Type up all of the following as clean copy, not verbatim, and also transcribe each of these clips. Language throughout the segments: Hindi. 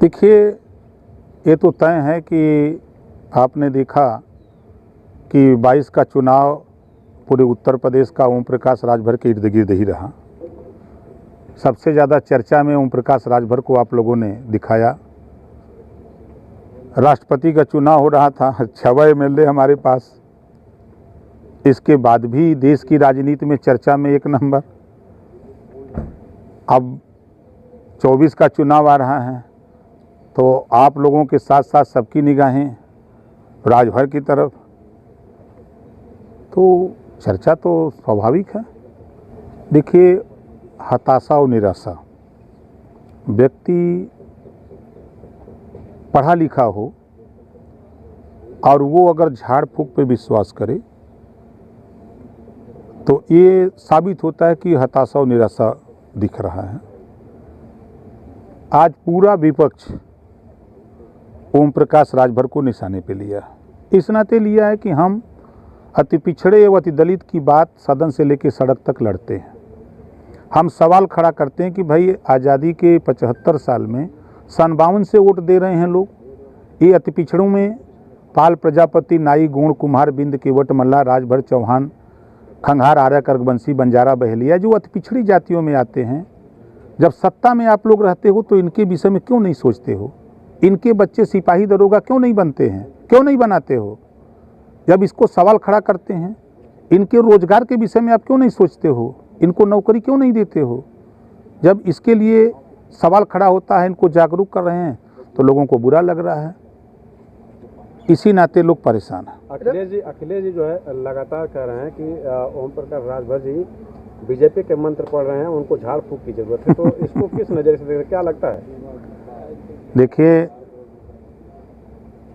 देखिए, ये तो तय है कि आपने देखा कि 22 का चुनाव पूरे उत्तर प्रदेश का ओम प्रकाश राजभर के इर्द गिर्द ही रहा। सबसे ज़्यादा चर्चा में ओम प्रकाश राजभर को आप लोगों ने दिखाया। राष्ट्रपति का चुनाव हो रहा था, 6 एमएलए हमारे पास। इसके बाद भी देश की राजनीति में चर्चा में एक नंबर। अब 24 का चुनाव आ रहा है तो आप लोगों के साथ साथ सबकी निगाहें राजभर की तरफ, तो चर्चा तो स्वाभाविक है। देखिए, हताशा और निराशा, व्यक्ति पढ़ा लिखा हो और वो अगर झाड़ फूक पे विश्वास करे तो ये साबित होता है कि हताशा और निराशा दिख रहा है। आज पूरा विपक्ष ओम प्रकाश राजभर को निशाने पे लिया। इस नाते लिया है कि हम अति पिछड़े एवं अति दलित की बात सदन से लेकर सड़क तक लड़ते हैं। हम सवाल खड़ा करते हैं कि भाई, आज़ादी के 75 साल में 52 से वोट दे रहे हैं लोग। ये अति पिछड़ों में पाल, प्रजापति, नाई, गोंड, कुम्हार, बिंद, केवट, मल्लाह, राजभर, चौहान, खंघार, आर्य, कर्कवंशी, बंजारा, बहेलिया, जो अति पिछड़ी जातियों में आते हैं। जब सत्ता में आप लोग रहते हो तो इनके विषय में क्यों नहीं सोचते हो? इनके बच्चे सिपाही दरोगा क्यों नहीं बनते हैं? क्यों नहीं बनाते हो? जब इसको सवाल खड़ा करते हैं, इनके रोजगार के विषय में आप क्यों नहीं सोचते हो? इनको नौकरी क्यों नहीं देते हो? जब इसके लिए सवाल खड़ा होता है, इनको जागरूक कर रहे हैं, तो लोगों को बुरा लग रहा है। इसी नाते लोग परेशान हैं। अखिलेश जी जो है लगातार कह रहे हैं कि ओम प्रकाश राजभर जी बीजेपी के मंत्र पढ़ रहे हैं, उनको झाड़ फूक की जरूरत है। तो इसको किस नज़र से क्या लगता है? देखिए,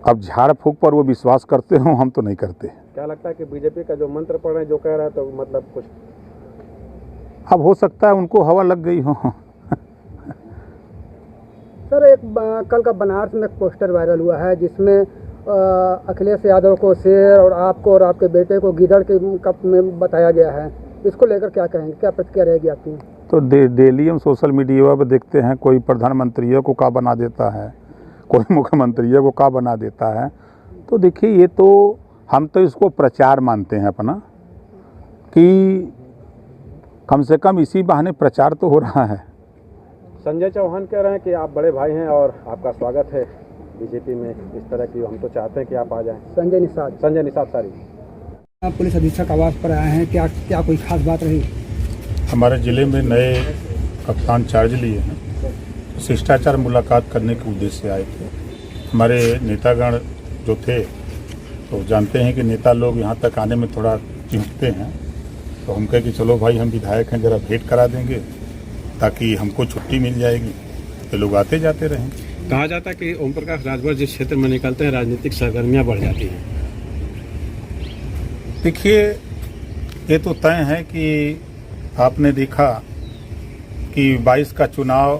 अब झाड़ फूक पर वो विश्वास करते हो, हम तो नहीं करते। क्या लगता है कि बीजेपी का जो मंत्र पढ़ रहे हैं, जो कह रहा है, तो मतलब कुछ अब हो सकता है उनको हवा लग गई हो। सर, कल का बनारस में एक पोस्टर वायरल हुआ है जिसमें अखिलेश यादव को शेर और आपको और आपके बेटे को गिदड़ के कप में बताया गया है। इसको लेकर क्या कहेंगे, क्या प्रतिक्रिया रहेगी आपकी? तो डेली हम सोशल मीडिया पर देखते हैं, कोई प्रधानमंत्री को का बना देता है, कोई मुख्यमंत्री को का बना देता है। तो देखिए, ये तो हम तो इसको प्रचार मानते हैं अपना, कि कम से कम इसी बहाने प्रचार तो हो रहा है। संजय चौहान कह रहे हैं कि आप बड़े भाई हैं और आपका स्वागत है बीजेपी में, इस तरह की हम तो चाहते हैं कि आप आ जाएं। संजय निषाद सारी पुलिस अधीक्षक आवास पर आए हैं, क्या कोई खास बात रही? हमारे ज़िले में नए कप्तान चार्ज लिए हैं, शिष्टाचार मुलाकात करने के उद्देश्य से आए थे। हमारे नेतागण जो थे, तो जानते हैं कि नेता लोग यहाँ तक आने में थोड़ा चिंतते हैं, तो हम कहे कि चलो भाई, हम विधायक हैं, ज़रा भेंट करा देंगे ताकि हमको छुट्टी मिल जाएगी, तो लोग आते जाते रहें। कहा जाता है कि ओम प्रकाश राजभर जिस क्षेत्र में निकलते हैं, राजनीतिक सरगर्मियाँ बढ़ जाती हैं। देखिए, ये तो तय है कि आपने देखा कि 22 का चुनाव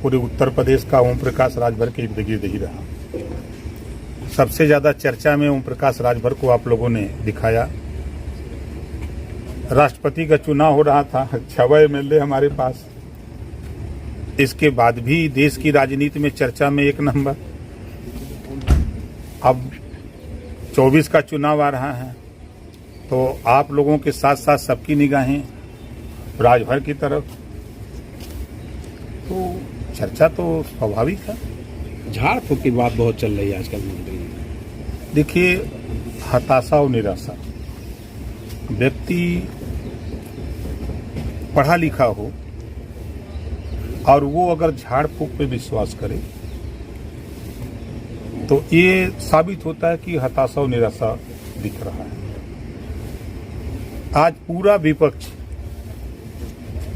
पूरे उत्तर प्रदेश का ओम प्रकाश राजभर के इर्द गिर्द ही रहा। सबसे ज़्यादा चर्चा में ओम प्रकाश राजभर को आप लोगों ने दिखाया। राष्ट्रपति का चुनाव हो रहा था, 6 एमएलए हमारे पास। इसके बाद भी देश की राजनीति में चर्चा में एक नंबर। अब 24 का चुनाव आ रहा है तो आप लोगों के साथ साथ सबकी निगाहें राजभर की तरफ, तो चर्चा तो स्वाभाविक है। झाड़ फूक की बात बहुत चल रही है आजकल मंत्री। देखिए, हताशा और निराशा, व्यक्ति पढ़ा लिखा हो और वो अगर झाड़ फूक पे विश्वास करे तो ये साबित होता है कि हताशा और निराशा दिख रहा है। आज पूरा विपक्ष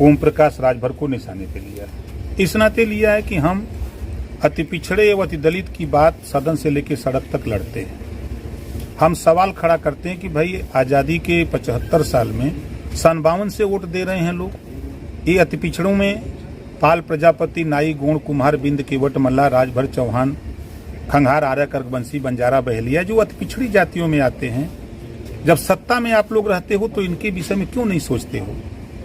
ओम प्रकाश राजभर को निशाने पे लिया है। इस नाते लिया है कि हम अति पिछड़े एवं अति दलित की बात सदन से लेकर सड़क तक लड़ते हैं। हम सवाल खड़ा करते हैं कि भाई, आज़ादी के 75 साल में 52 से वोट दे रहे हैं लोग। ये अति पिछड़ों में पाल, प्रजापति, नाई, गोंड, कुम्हार, बिंद, केवट, मल्लाह, राजभर, चौहान, खंघार, आर्य, कर्कवंशी, बंजारा, बहेलिया, जो अति पिछड़ी जातियों में आते हैं। जब सत्ता में आप लोग रहते हो तो इनके विषय में क्यों नहीं सोचते हो?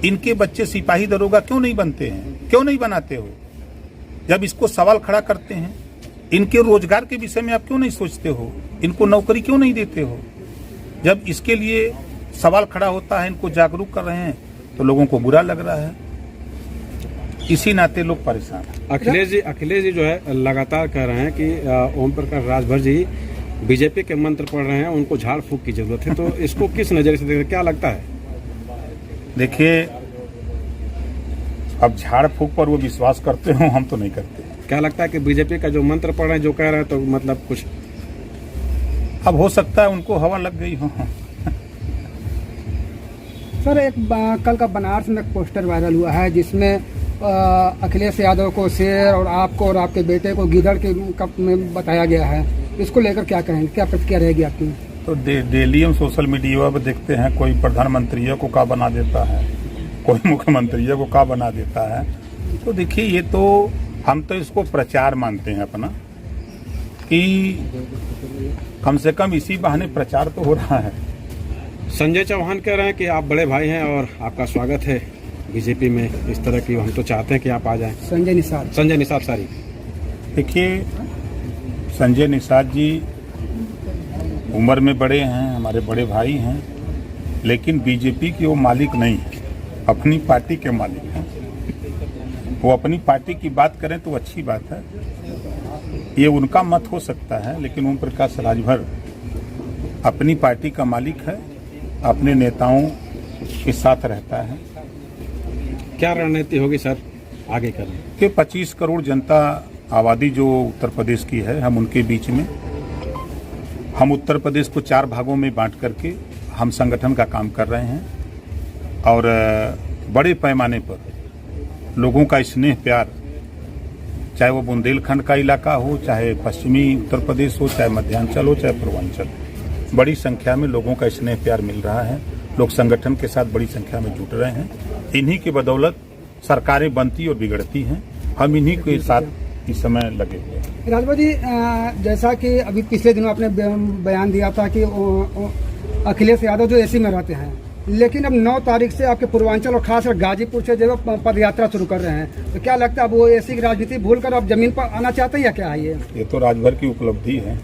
इनके बच्चे सिपाही दरोगा क्यों नहीं बनते हैं? क्यों नहीं बनाते हो? जब इसको सवाल खड़ा करते हैं, इनके रोजगार के विषय में आप क्यों नहीं सोचते हो? इनको नौकरी क्यों नहीं देते हो? जब इसके लिए सवाल खड़ा होता है, इनको जागरूक कर रहे हैं, तो लोगों को बुरा लग रहा है। इसी नाते लोग परेशान हैं। अखिलेश जी जो है लगातार कह रहे हैं कि ओम प्रकाश राजभर जी बीजेपी के मंत्र पढ़ रहे हैं, उनको झाड़ फूक की जरूरत है। तो इसको किस नजरिए से देखते, क्या लगता है? देखिए, अब झाड़ फूक पर वो विश्वास करते हो, हम तो नहीं करते। क्या लगता है कि बीजेपी का जो मंत्र पढ़ रहे हैं, जो कह रहे हैं, तो मतलब कुछ अब हो सकता है उनको हवा लग गई हो। सर, कल का बनारस में एक पोस्टर वायरल हुआ है जिसमें अखिलेश यादव को शेर और आपको और आपके बेटे को गीदड़ के कप में बताया गया है। इसको लेकर क्या कहेंगे, क्या प्रतिक्रिया रहेगी आपकी? तो डेली हम सोशल मीडिया पर देखते हैं, कोई प्रधानमंत्री को का बना देता है, कोई मुख्यमंत्री को का बना देता है। तो देखिए, ये तो हम तो इसको प्रचार मानते हैं अपना, कि कम से कम इसी बहाने प्रचार तो हो रहा है। संजय चौहान कह रहे हैं कि आप बड़े भाई हैं और आपका स्वागत है बीजेपी में, इस तरह की हम तो चाहते हैं कि आप आ जाएं। संजय निसार सारी। देखिए, संजय निसार जी उम्र में बड़े हैं, हमारे बड़े भाई हैं, लेकिन बीजेपी के वो मालिक नहीं है, अपनी पार्टी के मालिक हैं। वो अपनी पार्टी की बात करें तो अच्छी बात है, ये उनका मत हो सकता है, लेकिन ओम प्रकाश राजभर अपनी पार्टी का मालिक है, अपने नेताओं के साथ रहता है। क्या रणनीति होगी सर आगे करने कि 25 करोड़ जनता आबादी जो उत्तर प्रदेश की है, हम उनके बीच में, हम उत्तर प्रदेश को 4 भागों में बांट करके हम संगठन का काम कर रहे हैं, और बड़े पैमाने पर लोगों का स्नेह प्यार, चाहे वो बुंदेलखंड का इलाका हो, चाहे पश्चिमी उत्तर प्रदेश हो, चाहे मध्यांचल हो, चाहे पूर्वांचल, बड़ी संख्या में लोगों का स्नेह प्यार मिल रहा है। लोग संगठन के साथ बड़ी संख्या में जुट रहे हैं। इन्हीं की बदौलत सरकारें बनती और बिगड़ती हैं। हम इन्हीं के साथ इस समय लगे हुए हैं। राजभर जी, जैसा कि अभी पिछले दिनों आपने बयान दिया था कि अखिलेश यादव जो एसी में रहते हैं, लेकिन अब 9 तारीख से आपके पूर्वांचल और खासकर गाजीपुर से जो पद यात्रा शुरू कर रहे हैं, तो क्या लगता है अब वो एसी की राजनीति भूलकर अब जमीन पर आना चाहते हैं या क्या है? ये तो राजभर की उपलब्धि है।